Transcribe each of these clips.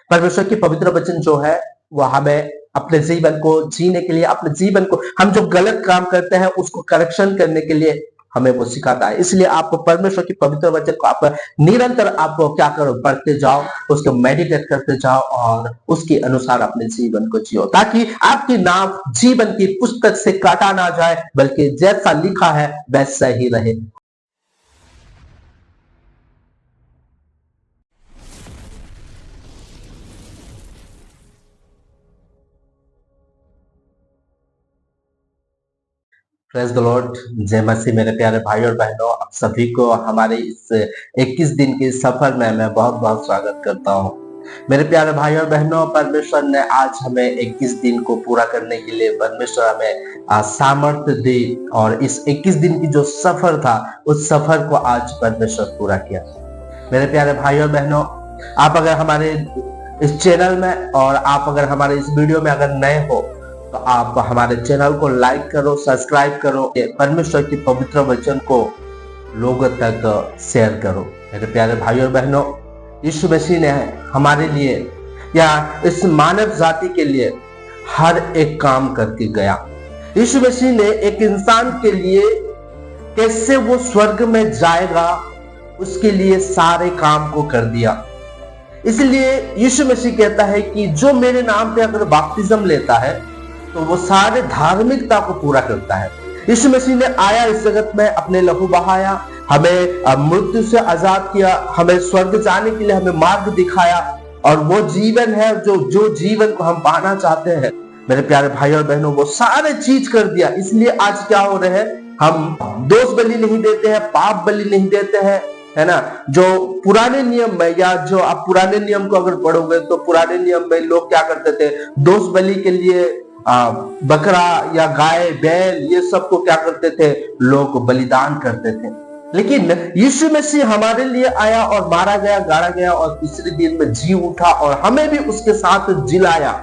परमेश्वर की पवित्र वचन जो है वो हमें अपने जीवन को जीने के लिए, अपने जीवन को हम जो गलत काम करते हैं उसको करेक्शन करने के लिए हमें वो सिखाता है। इसलिए आप परमेश्वर की पवित्र वचन को आप निरंतर आप क्या करो, पढ़ते जाओ, उसको मेडिटेट करते जाओ और उसके अनुसार अपने जीवन को जियो, ताकि आपकी नाम जीवन की पुस्तक से काटा ना जाए, बल्कि जैसा लिखा है वैसा ही रहे। प्रेज द लॉर्ड, जय मसीह। मेरे प्यारे भाई और बहनों, आप सभी को हमारे इस 21 दिन के सफर में मैं बहुत बहुत स्वागत करता हूं। मेरे प्यारे भाई और बहनों, परमेश्वर ने आज हमें 21 दिन को पूरा करने के लिए परमेश्वर हमें सामर्थ्य दी और इस 21 दिन की जो सफर था उस सफर को आज परमेश्वर पूरा किया। मेरे प्यारे भाई और बहनों, आप अगर हमारे इस चैनल में और आप अगर हमारे इस वीडियो में अगर नए हो तो आप हमारे चैनल को लाइक करो, सब्सक्राइब करो, परमेश्वर की पवित्र वचन को लोगों तक शेयर करो। मेरे प्यारे भाई और बहनों, यीशु मसीह ने हमारे लिए या इस मानव जाति के लिए हर एक काम करके गया। यीशु मसीह ने एक इंसान के लिए कैसे वो स्वर्ग में जाएगा उसके लिए सारे काम को कर दिया। इसलिए यीशु मसीह कहता है कि जो मेरे नाम पे अगर बपतिस्म लेता है तो वो सारे धार्मिकता को पूरा करता है। यीशु मसीह ने आया इस जगत में, अपने लहू बहाया, हमें मृत्यु से आजाद किया, हमें स्वर्ग जाने के लिए हमें मार्ग दिखाया और वो जीवन है जो जीवन को हम पाना चाहते हैं। मेरे प्यारे भाई और बहनों, वो सारे चीज कर दिया। इसलिए आज क्या हो रहे हैं, हम दोष बलि नहीं देते हैं, पाप बलि नहीं देते हैं, है ना। जो पुराने नियम में या जो आप पुराने नियम को अगर पढ़ोगे तो पुराने नियम में लोग क्या करते थे, दोष बलि के लिए बकरा या गाय बैल ये सब को क्या करते थे, लोग बलिदान करते थे। लेकिन यीशु मसीह हमारे लिए आया और मारा गया, गाड़ा गया और तीसरे दिन में जी उठा और हमें भी उसके साथ जिलाया।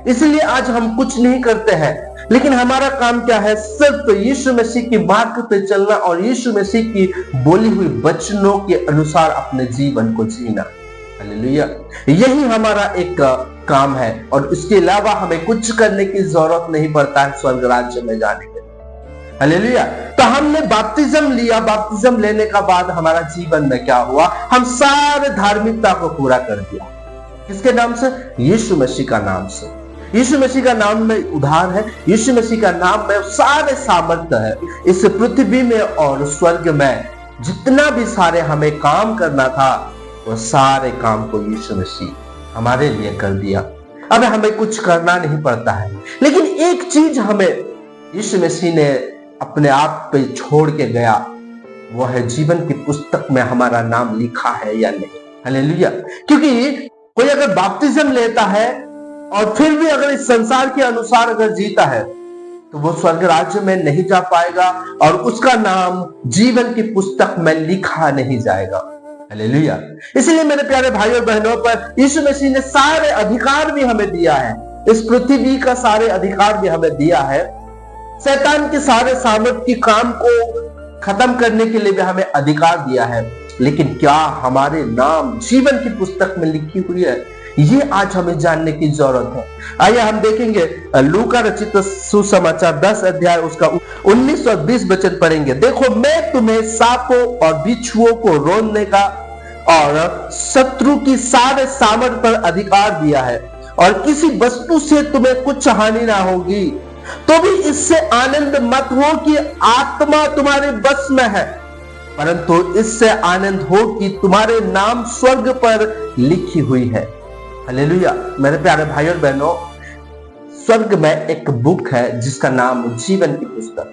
इसलिए आज हम कुछ नहीं करते हैं, लेकिन हमारा काम क्या है, सिर्फ यीशु मसीह की मार्ग पे चलना और यीशु मसीह की बोली हुई वचनों के अनुसार अपने जीवन को जीना। हालेलुया, यही हमारा एक काम है और इसके अलावा हमें कुछ करने की जरूरत नहीं पड़ता है स्वर्ग राज्य में जाने के लिए। हालेलुया। तो हमने बपतिस्म लिया, बपतिस्म लेने का बाद हमारा जीवन में क्या हुआ, हम सारे धार्मिकता को पूरा कर दिया। किसके नाम से? यीशु मसीह का नाम से। यीशु मसीह का नाम में उद्धार है, यीशु मसीह का नाम में सारे सामर्थ्य है। इस पृथ्वी में और स्वर्ग में जितना भी सारे हमें काम करना था वो सारे काम को यीशु मसीह हमारे लिए कर दिया। अब हमें कुछ करना नहीं पड़ता है, लेकिन एक चीज हमें यीशु मसीह ने अपने आप पे छोड़ के गया, वो है जीवन की पुस्तक में हमारा नाम लिखा है या नहीं। हालेलुया। क्योंकि कोई अगर बपतिस्म लेता है और फिर भी अगर इस संसार के अनुसार अगर जीता है तो वो स्वर्ग राज्य में नहीं जा पाएगा और उसका नाम जीवन की पुस्तक में लिखा नहीं जाएगा। हालेलुया। इसलिए मेरे प्यारे भाई और बहनों, पर यीशु मसीह ने सारे अधिकार भी हमें दिया है, इस पृथ्वी का सारे अधिकार भी हमें दिया है। शैतान के सारे सामर्थ की काम को खत्म करने के लिए भी हमें अधिकार दिया है, लेकिन क्या हमारे नाम जीवन की पुस्तक में लिखी हुई है, ये आज हमें जानने की जरूरत है। आइए हम देखेंगे लूका रचित सुसमाचार 10 अध्याय उसका 19 और 20 वचन पढ़ेंगे। देखो, मैं तुम्हें सांपों और बिच्छुओं को रोकने का और शत्रु की सारे सामर्थ पर अधिकार दिया है और किसी वस्तु से तुम्हें कुछ हानि ना होगी। तो भी इससे आनंद मत हो कि आत्मा तुम्हारे बस में है, परंतु इससे आनंद हो कि तुम्हारे नाम स्वर्ग पर लिखी हुई है। हालेलुया। मेरे प्यारे भाई और बहनों, स्वर्ग में एक बुक है जिसका नाम जीवन की पुस्तक।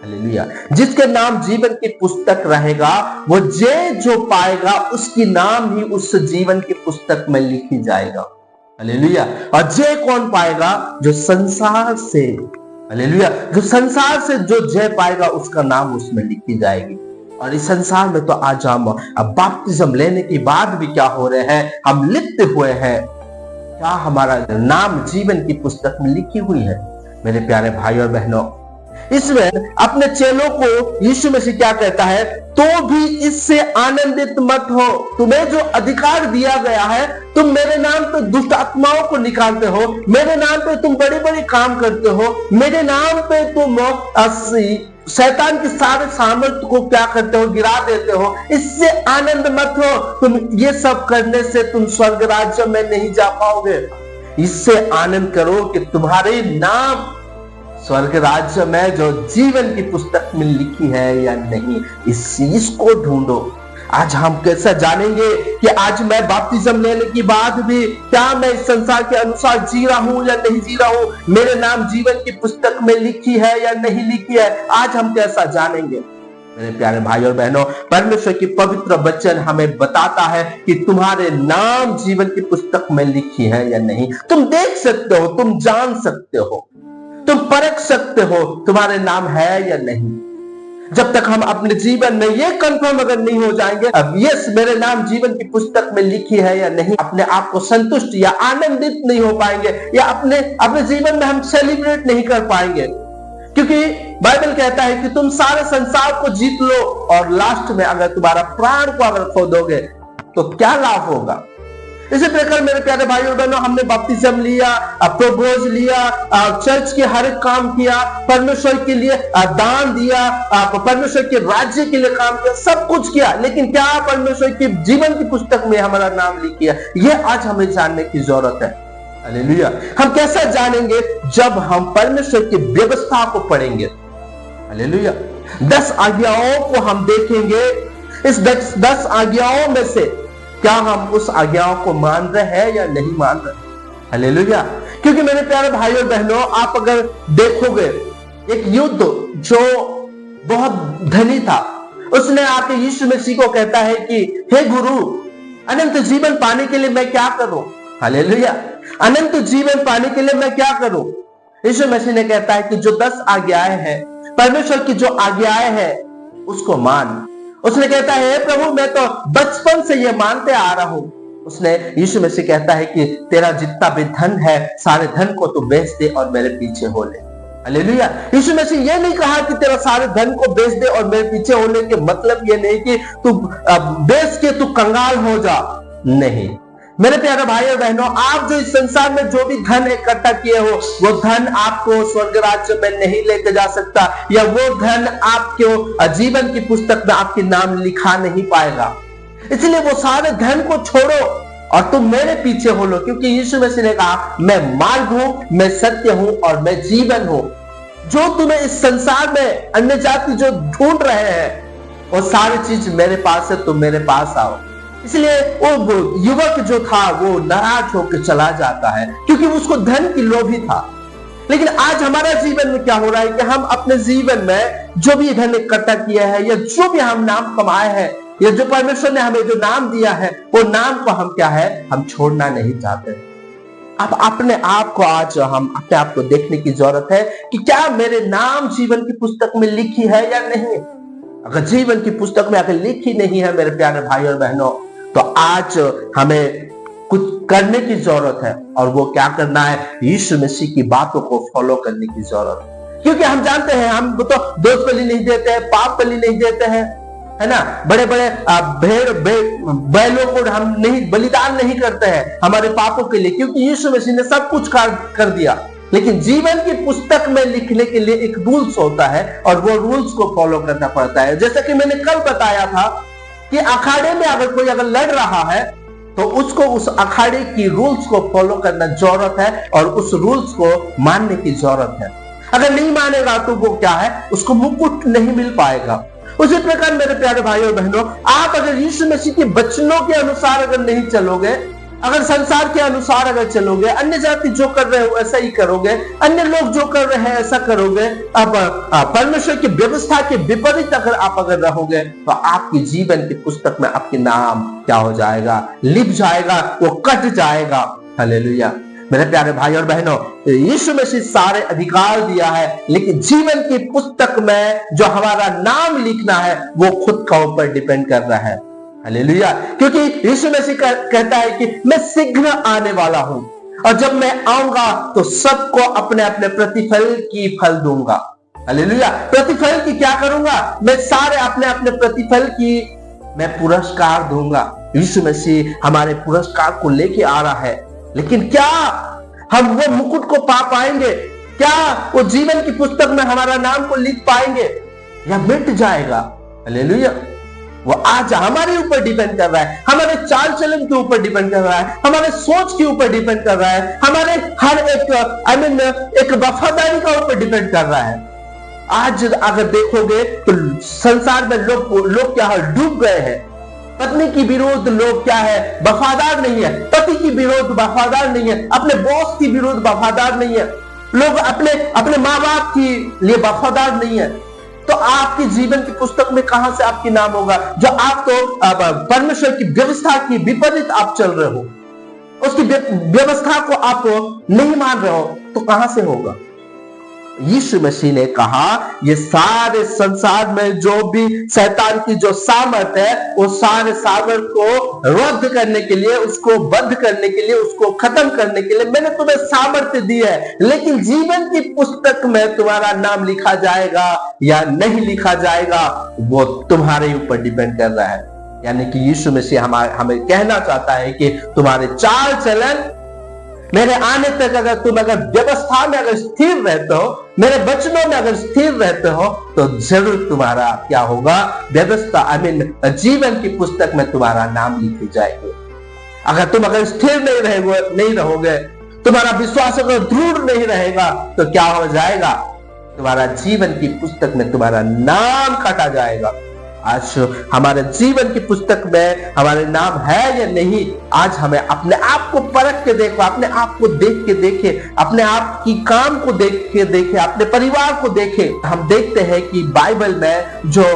हालेलुया। जिसके नाम जीवन की पुस्तक रहेगा वो जो पाएगा उसकी नाम ही उस जीवन की पुस्तक में लिखी जाएगा। हालेलुया। और कौन पाएगा? जो संसार से, हालेलुया, जो संसार से जो जय पाएगा उसका नाम उसमें लिखी जाएगी। और इस संसार में तो आज हम अब बपतिस्म लेने के बाद भी क्या हो रहे हैं, हम लिप्त हुए हैं। क्या हमारा नाम जीवन की पुस्तक में लिखी हुई है? मेरे प्यारे भाई और बहनों, इसमें अपने चेलों को यीशु मसीह क्या कहता है, तो भी इससे आनंदित मत हो, तुम्हें जो अधिकार दिया गया है, तुम मेरे नाम पे दुष्ट आत्माओं को निकालते हो, मेरे नाम पे तुम बड़ी बड़ी काम करते हो, मेरे नाम पे तुम शैतान की सारे सामर्थ्य को क्या करते हो, गिरा देते हो, इससे आनंद मत हो। तुम ये सब करने से तुम स्वर्ग राज्य में नहीं जा पाओगे। इससे आनंद करो कि तुम्हारे नाम स्वर्ग राज्य में जो जीवन की पुस्तक में लिखी है या नहीं, इसको ढूंढो। आज हम कैसा जानेंगे कि आज मैं बपतिस्म लेने के बाद भी क्या मैं इस संसार के अनुसार जी रहा हूं या नहीं जी रहा हूं, मेरे नाम जीवन की पुस्तक में लिखी है या नहीं लिखी है, आज हम कैसा जानेंगे। मेरे प्यारे भाई और बहनों, परमेश्वर की पवित्र वचन हमें बताता है कि तुम्हारे नाम जीवन की पुस्तक में लिखी है या नहीं। तुम देख सकते हो, तुम जान सकते हो, तुम परख सकते हो तुम्हारे नाम है या नहीं। जब तक हम अपने जीवन में ये कंफर्म अगर नहीं हो जाएंगे, अब यस मेरे नाम जीवन की पुस्तक में लिखी है या नहीं, अपने आप को संतुष्ट या आनंदित नहीं हो पाएंगे, या अपने जीवन में हम सेलिब्रेट नहीं कर पाएंगे। क्योंकि बाइबल कहता है कि तुम सारे संसार को जीत लो और लास्ट में अगर तुम्हारा प्राण को अगर खो दोगे तो क्या लाभ होगा। इसी प्रकार मेरे प्यारे भाइयों बहनों, हमने बपतिस्म लिया, प्रोपोज लिया, चर्च के हर एक काम किया, परमेश्वर के लिए दान दिया, परमेश्वर के राज्य के लिए काम किया, सब कुछ किया, लेकिन क्या परमेश्वर के जीवन की पुस्तक में हमारा नाम लिखा है, यह आज हमें जानने की जरूरत है। हालेलुया। हम कैसा जानेंगे, जब हम परमेश्वर की व्यवस्था को पढ़ेंगे। हालेलुया। 10 आज्ञाओं को हम देखेंगे, इस 10 आज्ञाओं में से क्या हम उस आज्ञाओं को मान रहे हैं या नहीं मान रहे। हालेलुया। क्योंकि मेरे प्यारे भाइयों और बहनों, आप अगर देखोगे एक युद्ध जो बहुत धनी था, उसने आके यीशु मसीह को कहता है कि हे गुरु, अनंत जीवन पाने के लिए मैं क्या करूं। हालेलुया। अनंत जीवन पाने के लिए मैं क्या करूं। यीशु मसीह ने कहता है कि जो 10 आज्ञाएं हैं, परमेश्वर की जो आज्ञाएं हैं उसको मान। उसने कहता है प्रभु मैं तो बचपन से ये मानते आ रहा हूं। उसने यीशु मसीह कहता है कि तेरा जितना भी धन है, सारे धन को तू बेच दे और मेरे पीछे हो ले। हालेलुया। यीशु मसीह ये नहीं कहा कि तेरा सारे धन को बेच दे और मेरे पीछे होने के मतलब ये नहीं कि तू बेच के तू कंगाल हो जा। नहीं मेरे प्यारे भाई और बहनों, आप जो इस संसार में जो भी धन इकट्ठा किए हो, वो धन आपको स्वर्ग राज्य में नहीं लेके जा सकता, या वो धन आपको जीवन की पुस्तक में आपके नाम लिखा नहीं पाएगा। इसलिए वो सारे धन को छोड़ो और तुम मेरे पीछे हो लो, क्योंकि यीशु मसीह ने कहा मैं मार्ग हूं, मैं सत्य हूं और मैं जीवन हूं। जो तुम्हें इस संसार में अन्य जाति जो ढूंढ रहे हैं, वो सारी चीज मेरे पास है, तुम मेरे पास आओ। इसलिए वो युवक जो था वो नाराज होकर चला जाता है, क्योंकि उसको धन की लोभी था। लेकिन आज हमारा जीवन में क्या हो रहा है कि हम अपने जीवन में जो भी धन इकट्ठा किया है, या जो भी हम नाम कमाए हैं, या जो परमेश्वर ने हमें जो नाम दिया है, वो नाम को हम क्या है, हम छोड़ना नहीं चाहते। अब अपने आप को आज हम अपने आप को देखने की जरूरत है कि क्या मेरे नाम जीवन की पुस्तक में लिखी है या नहीं। अगर जीवन की पुस्तक में अगर लिखी नहीं है मेरे प्यारे भाई और बहनों, तो आज हमें कुछ करने की जरूरत है, और वो क्या करना है, यीशु मसीह की बातों को फॉलो करने की जरूरत है। क्योंकि हम जानते हैं, हम तो दोष बलि नहीं देते हैं, पाप बलि नहीं देते हैं, है ना, बड़े बड़े बैलों को हम नहीं बलिदान नहीं करते हैं हमारे पापों के लिए, क्योंकि यीशु मसीह ने सब कुछ कर दिया। लेकिन जीवन की पुस्तक में लिखने के लिए एक रूल्स होता है, और वो रूल्स को फॉलो करना पड़ता है। जैसा कि मैंने कल बताया था कि अखाड़े में अगर कोई लड़ रहा है, तो उसको उस अखाड़े की रूल्स को फॉलो करना जरूरत है, और उस रूल्स को मानने की जरूरत है। अगर नहीं मानेगा तो वो क्या है, उसको मुकुट नहीं मिल पाएगा। उसी प्रकार मेरे प्यारे भाइयों और बहनों, आप अगर यीशु मसीह के वचनों के अनुसार अगर नहीं चलोगे, अगर संसार के अनुसार अगर चलोगे, अन्य जाति जो कर रहे हो ऐसा ही करोगे, अन्य लोग जो कर रहे हैं ऐसा करोगे, अब परमेश्वर की व्यवस्था के विपरीत अगर आप अगर रहोगे, तो आपकी जीवन की पुस्तक में आपके नाम क्या हो जाएगा, लिख जाएगा, वो कट जाएगा। हालेलुया। मेरे प्यारे भाई और बहनों, यीशु मसीह सारे अधिकार दिया है, लेकिन जीवन की पुस्तक में जो हमारा नाम लिखना है वो खुद का ऊपर डिपेंड कर रहा है। हालेलुया। क्योंकि यीशु मसीह कहता है कि मैं शीघ्र आने वाला हूं, और जब मैं आऊंगा तो सबको अपने अपने प्रतिफल की फल दूंगा। हालेलुया। प्रतिफल की क्या करूंगा? मैं सारे अपने अपने प्रतिफल की मैं पुरस्कार दूंगा। यीशु मसीह हमारे पुरस्कार को लेके आ रहा है, लेकिन क्या हम वो मुकुट को पा पाएंगे? क्या वो जीवन की पुस्तक में हमारा नाम को लिख पाएंगे या मिट जाएगा? हालेलुया। वो आज हमारे ऊपर डिपेंड कर रहा है, हमारे चाल चलन के ऊपर डिपेंड कर रहा है, हमारे सोच के ऊपर डिपेंड कर रहा है, हमारे हर एक वफादारी का ऊपर डिपेंड कर रहा है। आज अगर देखोगे तो संसार में लोग क्या है, डूब गए हैं। पत्नी की विरोध लोग क्या है, वफादार नहीं है। पति की विरोध वफादार नहीं है। अपने बॉस की विरोध वफादार नहीं है। लोग अपने माँ बाप के लिए वफादार नहीं है। तो आपके जीवन की पुस्तक में कहां से आपकी नाम होगा? जो आप तो परमेश्वर की व्यवस्था की विपरीत आप चल रहे हो, उसकी व्यवस्था को आप नहीं मान रहे हो, तो कहां से होगा? यीशु मसीह ने कहा ये सारे संसार में जो भी शैतान की जो सामर्थ है, वो सारे सामर्थ को रद्द करने के लिए, उसको बंद करने के लिए, उसको खत्म करने के लिए मैंने तुम्हें सामर्थ्य दी है। लेकिन जीवन की पुस्तक में तुम्हारा नाम लिखा जाएगा या नहीं लिखा जाएगा, वो तुम्हारे ऊपर डिपेंड कर रहा है। यानी कि यीशु मसीह हमें कहना चाहता है कि तुम्हारे चाल चलन मेरे आने तक अगर व्यवस्था में अगर स्थिर रहते हो, मेरे वचनों में अगर स्थिर रहते हो, तो जरूर तुम्हारा क्या होगा? व्यवस्था जीवन की पुस्तक में तुम्हारा नाम लिखे जाएंगे। अगर स्थिर नहीं रहोगे, तुम्हारा विश्वास अगर दृढ़ नहीं रहेगा, तो क्या हो जाएगा? तुम्हारा जीवन की पुस्तक में तुम्हारा नाम काटा जाएगा। आज हमारे जीवन की पुस्तक में हमारे नाम है या नहीं, आज हमें अपने आप को परख के देखो, अपने आप को देख के देखे, अपने आप की काम को देख के देखे, अपने परिवार को देखे। हम देखते हैं कि बाइबल में जो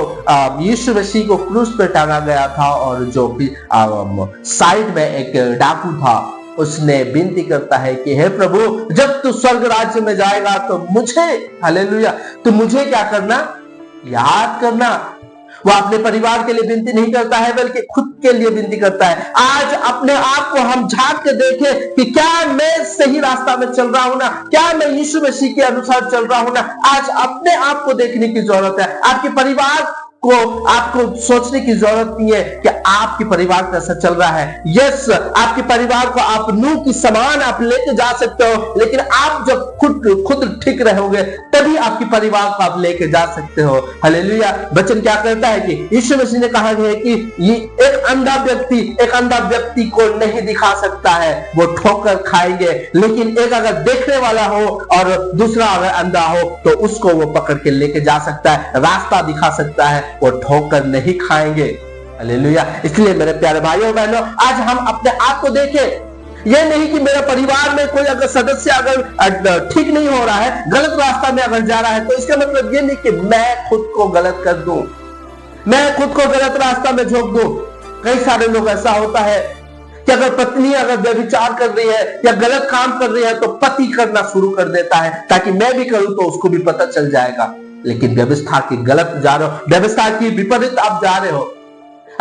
यीशु मसीह को क्रूस पर टांगा गया था, और जो साइड में एक डाकू था, उसने विनती करता है कि हे प्रभु, जब तू स्वर्ग राज्य में जाएगा तो मुझे, हालेलुया, तो मुझे क्या करना? याद करना। वो अपने परिवार के लिए विनती नहीं करता है, बल्कि खुद के लिए विनती करता है। आज अपने आप को हम झांक के देखें कि क्या मैं सही रास्ता में चल रहा हूं ना? क्या मैं यीशु मसीह के अनुसार चल रहा हूं ना? आज अपने आप को देखने की जरूरत है। आपके परिवार को आपको सोचने की जरूरत नहीं है कि आपके परिवार कैसा चल रहा है। यस, आपके परिवार को आप नूह की समान आप लेके जा सकते हो, लेकिन आप जब खुद ठीक रहोगे तभी आपके परिवार को आप लेके जा सकते हो। हालेलुया। वचन क्या कहता है कि यीशु मसीह ने कहा है कि ये एक अंधा व्यक्ति को नहीं दिखा सकता है, वो ठोकर खाएंगे, लेकिन एक अगर देखने वाला हो और दूसरा अगर अंधा हो तो उसको वो पकड़ के लेके जा सकता है, रास्ता दिखा सकता है, वो ठोकर नहीं खाएंगे। हालेलुया। इसलिए मेरे प्यारे भाइयों बहनों, आज हम अपने आप को देखें। ये नहीं कि मेरे परिवार में कोई अगर सदस्य अगर ठीक नहीं हो रहा है, गलत रास्ता में अगर जा रहा है, तो इसका मतलब ये नहीं कि मैं खुद को गलत कर दूं, मैं खुद को गलत रास्ता में झोंक दूं। कई सारे लोग ऐसा होता है कि अगर पत्नी अगर व्यभिचार कर रही है या गलत काम कर रही है, तो पति करना शुरू कर देता है ताकि मैं भी करूं तो उसको भी पता चल जाएगा। लेकिन व्यवस्था की गलत जा रहे हो, व्यवस्था की विपरीत आप जा रहे हो।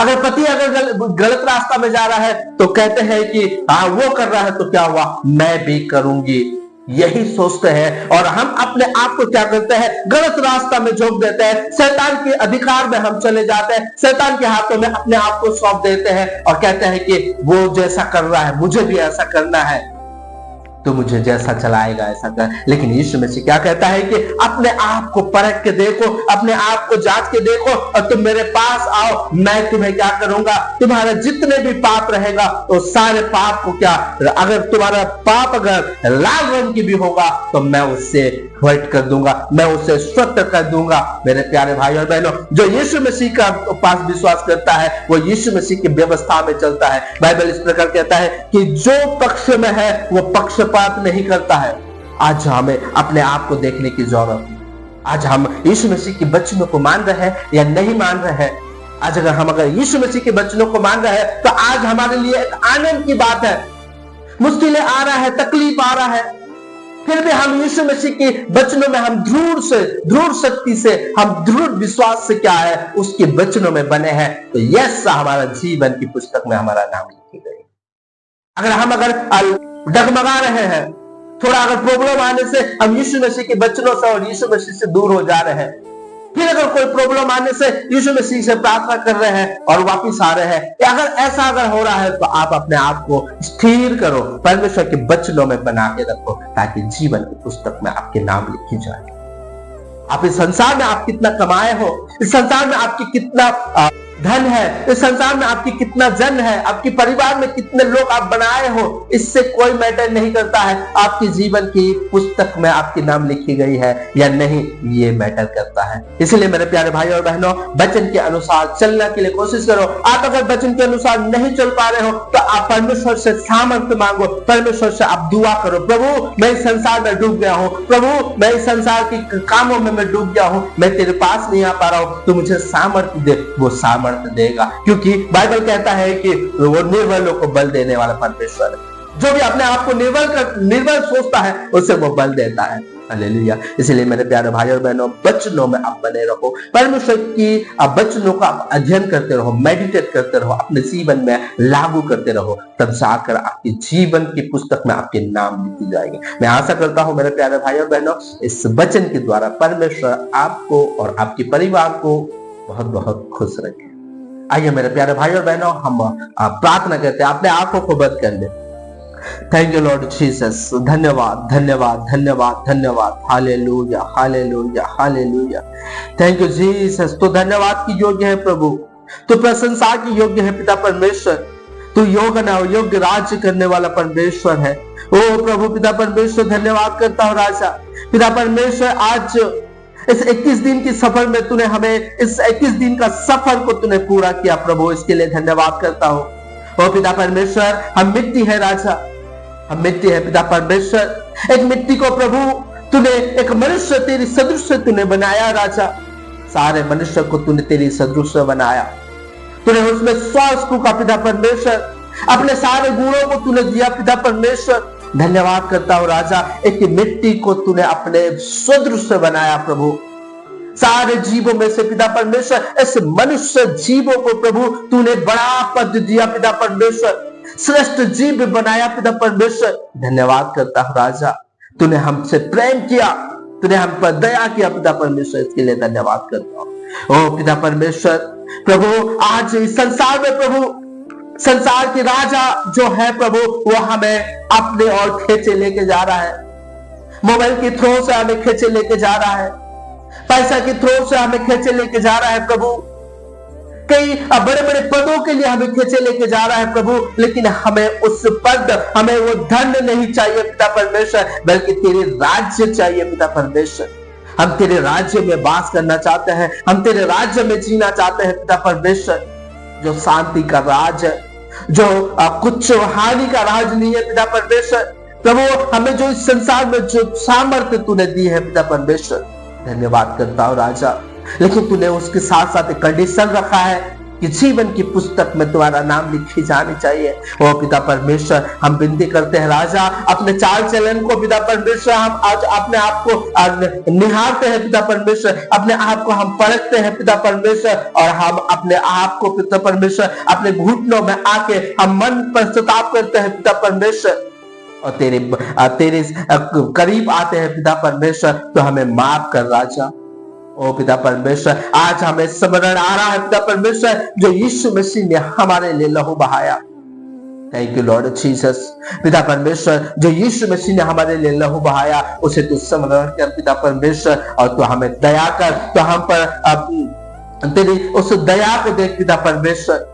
अगर पति अगर गलत रास्ता में जा रहा है तो कहते हैं कि हाँ वो कर रहा है तो क्या हुआ, मैं भी करूंगी, यही सोचते हैं। और हम अपने आप को क्या करते हैं? गलत रास्ता में झोंक देते हैं। शैतान के अधिकार में हम चले जाते हैं, शैतान के हाथों में अपने आप को सौंप देते हैं और कहते हैं कि वो जैसा कर रहा है मुझे भी ऐसा करना है, तो मुझे जैसा चलाएगा ऐसा कर। लेकिन यीशु मसीह क्या कहता है कि अपने आप को परख के देखो, अपने आप को जांच के देखो और तुम मेरे पास आओ, मैं तुम्हें क्या करूंगा? तुम्हारे जितने भी पाप रहेगा तो सारे पाप को क्या, अगर तुम्हारा पाप अगर लाल रंग की भी होगा तो मैं उससे व्हाइट कर दूंगा, मैं उससे स्वच्छ कर दूंगा। मेरे प्यारे भाई और बहनों, जो यीशु मसीह का पास विश्वास करता है वो यीशु मसीह की व्यवस्था में चलता है। बाइबल इस प्रकार कहता है कि जो पक्ष में है वो पक्षपात नहीं करता है। आज हमें अपने आप को देखने की जरूरत है। आज हम यीशु मसीह के वचनों को मान रहे हैं या नहीं मान रहे हैं? आज अगर यीशु मसीह के वचनों को मान रहे हैं तो आज हमारे लिए एक आनंद की बात है। मुश्किलें आ रहा है, तकलीफ आ रहा है, फिर भी हम यीशु मसीह के वचनों में हम दृढ़ शक्ति से, हम दृढ़ विश्वास से क्या है, उसके वचनों में बने हैं। तो यस, हमारा जीवन की पुस्तक में हमारा नाम लिखी गई। अगर हम डगमगा रहे हैं, थोड़ा अगर प्रॉब्लम आने से हम यीशु मसीह के वचनों से और यीशु मसीह से दूर हो जा रहे हैं, फिर अगर कोई प्रॉब्लम आने से यीशु मसीह से प्रार्थना कर रहे हैं और वापस आ रहे हैं, अगर ऐसा हो रहा है तो आप अपने आप को स्थिर करो, परमेश्वर के वचनों में बना के रखो, ताकि जीवन की पुस्तक में आपके नाम लिखी जाए। आप इस संसार में आप कितना कमाए हो, इस संसार में आपकी कितना धन है, इस संसार में आपकी कितना जन है, आपके परिवार में कितने लोग आप बनाए हो, इससे कोई मैटर नहीं करता है। आपके जीवन की पुस्तक में आपके नाम लिखी गई है या नहीं, ये मैटर करता है। इसलिए मेरे प्यारे भाई और बहनों, वचन के अनुसार चलने के लिए कोशिश करो। आप अगर वचन के अनुसार नहीं चल पा रहे हो तो आप परमेश्वर से सामर्थ्य मांगो, परमेश्वर से आप दुआ करो, प्रभु मैं इस संसार में डूब गया हूँ, प्रभु मैं इस संसार के कामों में मैं डूब गया हूँ, मैं तेरे पास नहीं आ पा रहा हूँ, तू मुझे सामर्थ्य दे। वो सामर्थ्य देगा, क्योंकि बाइबल कहता है कि वो निर्बलों को बल देने वाला परमेश्वर है। जो भी अपने आप को निर्बल सोचता है उसे वो बल देता है। हालेलुया। इसलिए मेरे प्यारे भाई और बहनों, वचनों में आप बने रहो, परमेश्वर की वचनों का आप अध्ययन करते रहो, मेडिटेट करते रहो, अपने जीवन में लागू करते रहो, तब जाकर आपके जीवन की पुस्तक में आपके नाम लिखी जाएंगे। मैं आशा करता हूं मेरे प्यारे भाई और बहनों, इस वचन के द्वारा परमेश्वर आपको और आपके परिवार को बहुत बहुत खुश रखे। आइए मेरे प्यारे भाई और बहनों, हम प्रार्थना करते हैं, अपने आंखों को बंद कर ले। थैंक यू लॉर्ड जीसस, धन्यवाद धन्यवाद धन्यवाद धन्यवाद, hallelujah hallelujah hallelujah. Thank you Jesus. तो धन्यवाद की योग्य है प्रभु, तो प्रशंसा की योग्य है पिता परमेश्वर, तू योग्य राज्य करने वाला परमेश्वर है। ओ प्रभु पिता परमेश्वर, धन्यवाद करता हूँ राजा पिता परमेश्वर, आज इस 21 दिन की सफर में तूने हमें इस 21 दिन का सफर को तूने पूरा किया प्रभु, इसके लिए धन्यवाद करता हूँ। ओ पिता परमेश्वर, हम मिट्टी है राजा, हम मिट्टी है पिता परमेश्वर, एक मिट्टी को प्रभु तूने एक मनुष्य तेरी सदृश से तूने बनाया राजा, सारे मनुष्य को तूने तेरी सदृश से बनाया, तूने उसमें स्वास्थ्य का पिता परमेश्वर, अपने सारे गुणों को तूने दिया पिता परमेश्वर। धन्यवाद करता हूं राजा, एक मिट्टी को तूने अपने सदृश से बनाया प्रभु, सारे जीवों में से पिता परमेश्वर इस मनुष्य जीवों को प्रभु तूने बड़ा पद दिया पिता परमेश्वर, श्रेष्ठ जीव बनाया पिता परमेश्वर। धन्यवाद करता हूं राजा, तूने हमसे प्रेम किया, तूने हम पर दया किया पिता परमेश्वर, इसके लिए धन्यवाद करता हूं। ओ पिता परमेश्वर प्रभु, आज इस संसार में प्रभु संसार के राजा जो है प्रभु, वो हमें अपने और खींचे लेके जा रहा है, मोबाइल के थ्रो से हमें खींचे लेके जा रहा है, पैसा के थ्रो से हमें खींचे लेके जा रहा है प्रभु, कई बड़े बड़े पदों के लिए हमें खींचे लेके जा रहा है प्रभु, लेकिन हमें उस पद, हमें वो धन नहीं चाहिए पिता परमेश्वर, बल्कि तेरे राज्य चाहिए पिता परमेश्वर। हम तेरे राज्य में वास करना चाहते हैं, हम तेरे राज्य में जीना चाहते हैं पिता परमेश्वर, जो शांति का राज है, जो कुछ हानि का राज नहीं है पिता परमेश्वर। प्रभु हमें जो इस संसार में जो सामर्थ्य तूने दी है पिता परमेश्वर, धन्यवाद करता हूं राजा, लेकिन तूने उसके साथ साथ एक कंडीशन रखा है कि जीवन की पुस्तक में तुम्हारा नाम लिखी जानी चाहिए। ओ पिता परमेश्वर, हम विनती करते हैं राजा, अपने चाल चलन को पिता परमेश्वर हम आज अपने आप को निहारते हैं पिता परमेश्वर, अपने आप को हम परखते हैं पिता परमेश्वर, और हम अपने आप को पिता परमेश्वर अपने घुटनों में आके हम मन पश्चाताप करते हैं पिता परमेश्वर, और तेरे करीब आते हैं पिता परमेश्वर, तो हमें माफ कर राजा। ओ पिता परमेश्वर, आज हमें स्मरण आ रहा है पिता परमेश्वर, जो यीशु मसीह ने हमारे लिए लहू बहाया। Thank you Lord Jesus. पिता परमेश्वर, जो यीशु मसीह ने हमारे लिए लहू बहाया, उसे तू स्मरण कर पिता परमेश्वर, और तू हमें दया कर, तो हम पर तेरी उस दया को देख पिता परमेश्वर,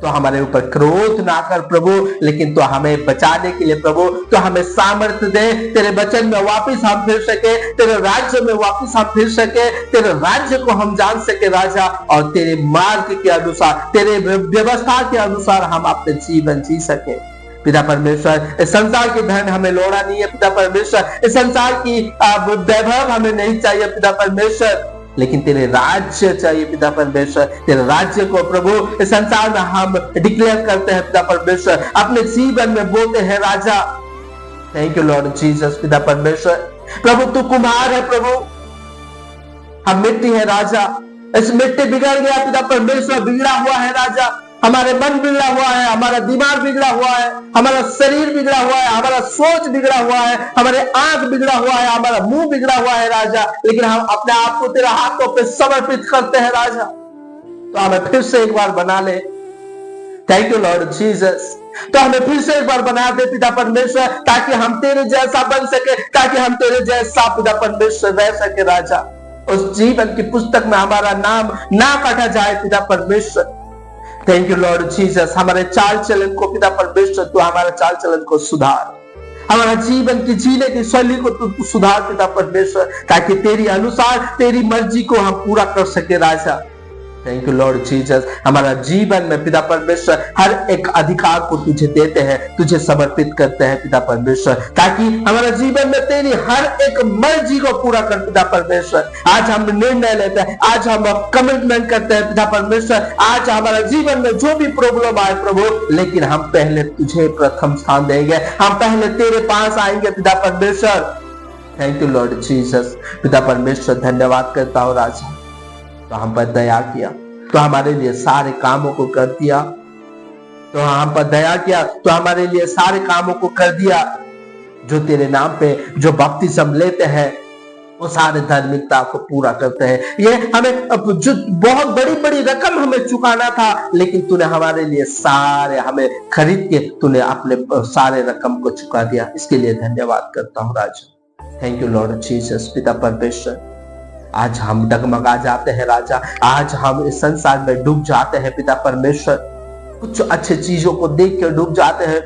तो हमारे ऊपर क्रोध ना कर प्रभु, लेकिन तो हमें बचाने के लिए प्रभु तो हमें सामर्थ्य दे, तेरे वचन में वापस हम फिर सके, तेरे राज्य में वापस हम फिर सके, तेरे राज्य को हम जान सके राजा, और तेरे मार्ग के अनुसार, तेरे व्यवस्था के अनुसार हम अपने जीवन जी सके पिता परमेश्वर। इस संसार की धन हमें लोड़ा नहीं है पिता परमेश्वर, इस संसार की वैभव हमें नहीं चाहिए पिता परमेश्वर, लेकिन तेरे राज्य चाहिए पिता परमेश्वर। तेरे राज्य को प्रभु इस संसार में हम डिक्लेयर करते हैं पिता परमेश्वर, अपने जीवन में बोलते हैं राजा। थैंक यू लॉर्ड जीसस पिता परमेश्वर। प्रभु तू कुम्हार है प्रभु, हम मिट्टी है राजा, इस मिट्टी बिगड़ गया पिता परमेश्वर, बिगड़ा हुआ है राजा, हमारे मन बिगड़ा हुआ है, हमारा दिमाग बिगड़ा हुआ है, हमारा शरीर बिगड़ा हुआ है, हमारा सोच बिगड़ा हुआ है, हमारे आंख बिगड़ा हुआ है, हमारा मुंह बिगड़ा हुआ है राजा। लेकिन हम अपने आप को तेरे हाथों पे समर्पित करते हैं राजा, तो हमें फिर से एक बार बना ले। Thank you Lord Jesus. तो हमें फिर से एक बार बना दे पिता परमेश्वर, ताकि हम तेरे जैसा बन सके, ताकि हम तेरे जैसा पिता परमेश्वर रह सके राजा। उस जीवन की पुस्तक में हमारा नाम ना काटा जाए पिता परमेश्वर। Thank you Lord Jesus. हमारे चाल चलन को पिता परमेश्वर तू हमारे चाल चलन को सुधार, हमारा जीवन की जीने की शैली को तू सुधार पिता परमेश्वर, ताकि तेरी अनुसार तेरी मर्जी को हम पूरा कर सके राजा। Thank you Lord Jesus. हमारा जीवन में पिता परमेश्वर हर एक अधिकार को तुझे देते हैं, तुझे समर्पित करते हैं पिता परमेश्वर, ताकि हमारा जीवन में तेरी हर एक मर्जी को पूरा कर पिता परमेश्वर। आज हम निर्णय लेते हैं, आज हम कमिटमेंट करते हैं पिता परमेश्वर। आज हमारा जीवन में जो भी प्रॉब्लम आए प्रभु, लेकिन हम पहले तुझे प्रथम स्थान देंगे, हम पहले तेरे पास आएंगे पिता परमेश्वर। Thank you Lord Jesus. पिता परमेश्वर धन्यवाद करता हूँ राजा, तो हम पर दया किया, तो हमारे लिए सारे कामों को कर दिया, तो हम पर दया किया, तो हमारे लिए सारे कामों को कर दिया। जो तेरे नाम पे जो बपतिस्म लेते हैं वो सारे धार्मिकता को पूरा करते हैं। ये हमें जो बहुत बड़ी बड़ी रकम हमें चुकाना था, लेकिन तूने हमारे लिए सारे हमें खरीद के तूने अपने सारे रकम को चुका दिया। इसके लिए धन्यवाद करता हूँ राजा। Thank you Lord Jesus. पिता परमेश्वर, आज हम डगमगा जाते हैं राजा, आज हम इस संसार में डूब जाते हैं पिता परमेश्वर। कुछ अच्छे चीजों को देख कर डूब जाते हैं,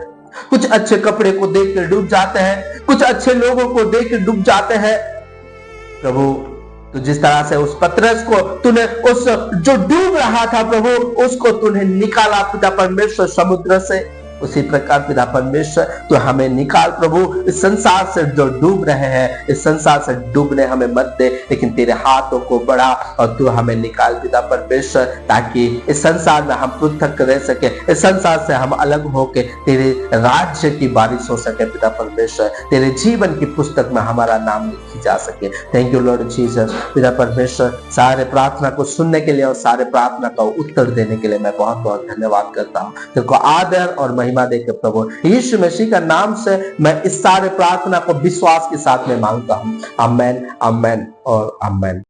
कुछ अच्छे कपड़े को देख कर डूब जाते हैं, कुछ अच्छे लोगों को देख कर डूब जाते हैं प्रभु। तो जिस तरह से उस पतरस को तूने उस जो डूब रहा था प्रभु, उसको तूने निकाला पिता परमेश्वर समुद्र से, उसी प्रकार पिता परमेश्वर तो हमें निकाल प्रभु। इस संसार से जो डूब रहे हैं, इस संसार से डूबने हमें मत दे, लेकिन तेरे हाथों को बढ़ा और तू हमें निकाल पिता परमेश्वर, ताकि इस संसार में हम पृथक रह सके, इस संसार से हम अलग होके तेरे राज्य की बारिश हो सके पिता परमेश्वर, तेरे जीवन की पुस्तक में हमारा नाम लिखी जा सके। Thank you Lord Jesus. पिता परमेश्वर, सारे प्रार्थना को सुनने के लिए और सारे प्रार्थना का उत्तर देने के लिए मैं बहुत बहुत धन्यवाद करता हूँ। तेरे को आदर और महिमा देकर प्रभु यीशु मसीह का नाम से मैं इस सारे प्रार्थना को विश्वास के साथ में मांगता हूं। आमेन, आमेन और आमेन।